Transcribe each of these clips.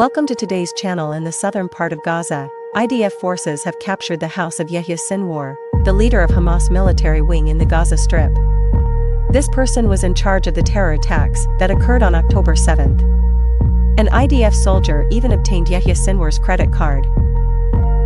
Welcome to today's channel. In the southern part of Gaza, IDF forces have captured the house of Yahya Sinwar, the leader of Hamas military wing in the Gaza Strip. This person was in charge of the terror attacks that occurred on October 7th. An IDF soldier even obtained Yahya Sinwar's credit card.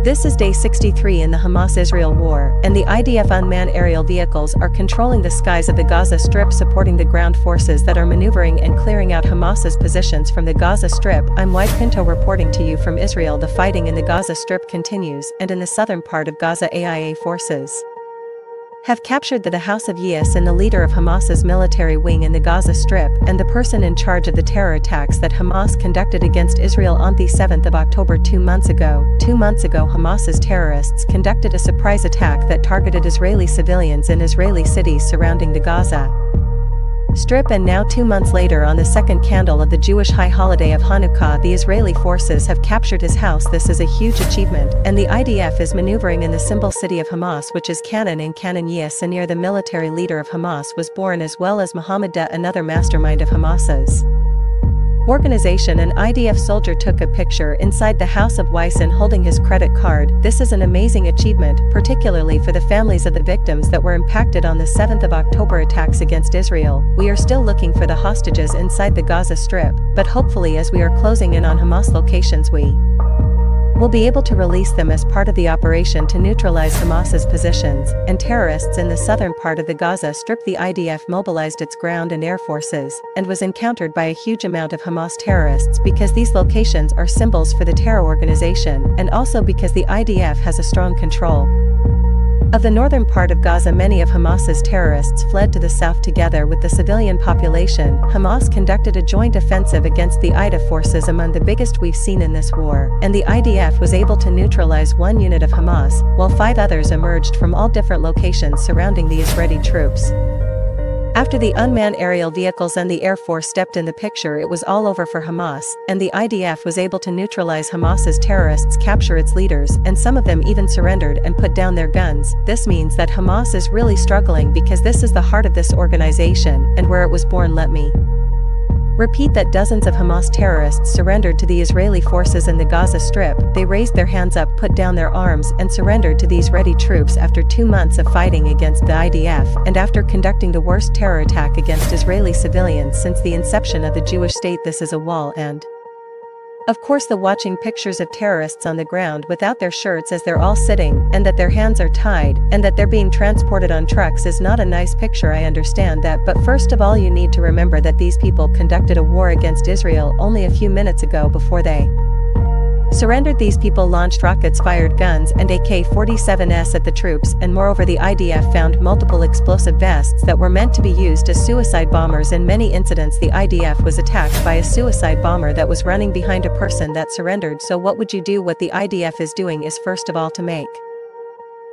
This is day 63 in the Hamas-Israel war, and the IDF unmanned aerial vehicles are controlling the skies of the Gaza Strip, supporting the ground forces that are maneuvering and clearing out Hamas's positions from the Gaza Strip. I'm Pinto reporting to you from Israel. The fighting in the Gaza Strip continues, and in the southern part of Gaza, AIA forces have captured the house of Yahya Sinwar, the leader of Hamas's military wing in the Gaza Strip, and the person in charge of the terror attacks that Hamas conducted against Israel on the 7th of October 2 months ago. 2 months ago, Hamas's terrorists conducted a surprise attack that targeted Israeli civilians in Israeli cities surrounding the Gaza Strip, and now 2 months later, on the second candle of the Jewish high holiday of Hanukkah, the Israeli forces have captured his house. This is a huge achievement, and the IDF is maneuvering in the symbol city of Hamas, which is Canaan. In Canaan, Yahya Sinwar, the military leader of Hamas, was born, as well as Mohammed Deh, another mastermind of Hamas's organization. An IDF soldier took a picture inside the house of Yahya Sinwar holding his credit card. This is an amazing achievement, particularly for the families of the victims that were impacted on the 7th of October attacks against Israel. We are still looking for the hostages inside the Gaza Strip, but hopefully, as we are closing in on Hamas locations, we will be able to release them as part of the operation to neutralize Hamas's positions and terrorists in the southern part of the Gaza Strip. The IDF mobilized its ground and air forces and was encountered by a huge amount of Hamas terrorists, because these locations are symbols for the terror organization, and also because the IDF has a strong control of the northern part of Gaza. Many of Hamas's terrorists fled to the south together with the civilian population. Hamas conducted a joint offensive against the IDF forces, among the biggest we've seen in this war, and the IDF was able to neutralize one unit of Hamas, while 5 others emerged from all different locations surrounding the Israeli troops. After the unmanned aerial vehicles and the Air Force stepped in the picture, it was all over for Hamas, and the IDF was able to neutralize Hamas's terrorists, capture its leaders, and some of them even surrendered and put down their guns. This means that Hamas is really struggling, because this is the heart of this organization, and where it was born. Let me repeat that dozens of Hamas terrorists surrendered to the Israeli forces in the Gaza Strip. They raised their hands up, put down their arms, and surrendered to the Israeli troops after 2 months of fighting against the IDF, and after conducting the worst terror attack against Israeli civilians since the inception of the Jewish state. This is a wall, and of course the watching pictures of terrorists on the ground without their shirts as they're all sitting, and that their hands are tied, and that they're being transported on trucks is not a nice picture. I understand that, but first of all you need to remember that these people conducted a war against Israel only a few minutes ago before they surrendered. These people launched rockets, fired guns, and AK-47s at the troops, and moreover the IDF found multiple explosive vests that were meant to be used as suicide bombers. In many incidents the IDF was attacked by a suicide bomber that was running behind a person that surrendered. So what would you do? What the IDF is doing is first of all to make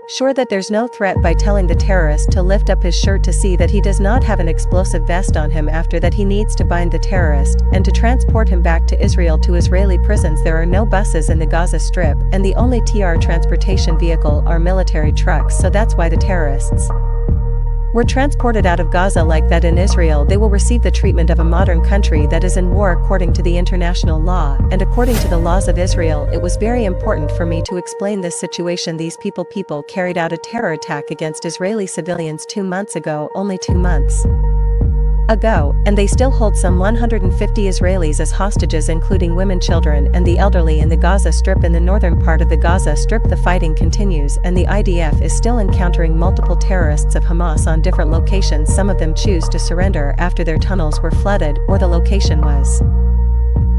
sure that there's no threat by telling the terrorist to lift up his shirt to see that he does not have an explosive vest on him. After that he needs to bind the terrorist and to transport him back to Israel, to Israeli prisons. There are no buses in the Gaza Strip, and the only transportation vehicle are military trucks, so that's why the terrorists were transported out of Gaza like that. In Israel they will receive the treatment of a modern country that is in war according to the international law, and according to the laws of Israel. It was very important for me to explain this situation. These people carried out a terror attack against Israeli civilians 2 months ago, only 2 months ago, and they still hold some 150 Israelis as hostages, including women, children, and the elderly in the Gaza Strip. In the northern part of the Gaza Strip the fighting continues, and the IDF is still encountering multiple terrorists of Hamas on different locations. Some of them choose to surrender after their tunnels were flooded or the location was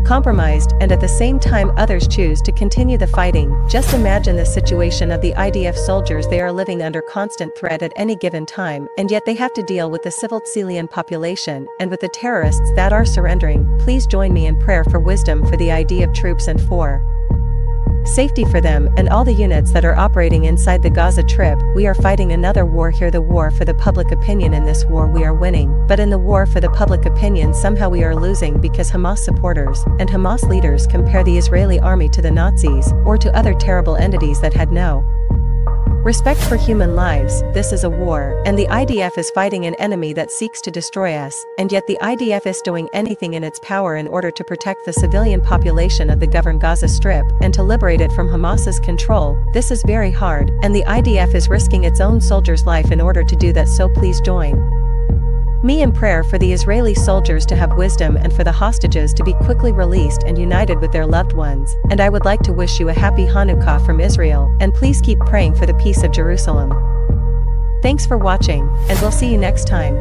compromised, and at the same time others choose to continue the fighting. Just imagine the situation of the IDF soldiers. They are living under constant threat at any given time, and yet they have to deal with the civilian population and with the terrorists that are surrendering. Please join me in prayer for wisdom for the IDF troops and for safety for them and all the units that are operating inside the Gaza Strip. We are fighting another war here, the war for the public opinion. In this war we are winning, but in the war for the public opinion somehow we are losing, because Hamas supporters and Hamas leaders compare the Israeli army to the Nazis or to other terrible entities that had no Respect for human lives. This is a war, and the IDF is fighting an enemy that seeks to destroy us, and yet the IDF is doing anything in its power in order to protect the civilian population of the governed Gaza Strip and to liberate it from Hamas's control. This is very hard, and the IDF is risking its own soldiers' life in order to do that, so please join me in prayer for the Israeli soldiers to have wisdom and for the hostages to be quickly released and united with their loved ones, and I would like to wish you a happy Hanukkah from Israel, and please keep praying for the peace of Jerusalem. Thanks for watching, and we'll see you next time.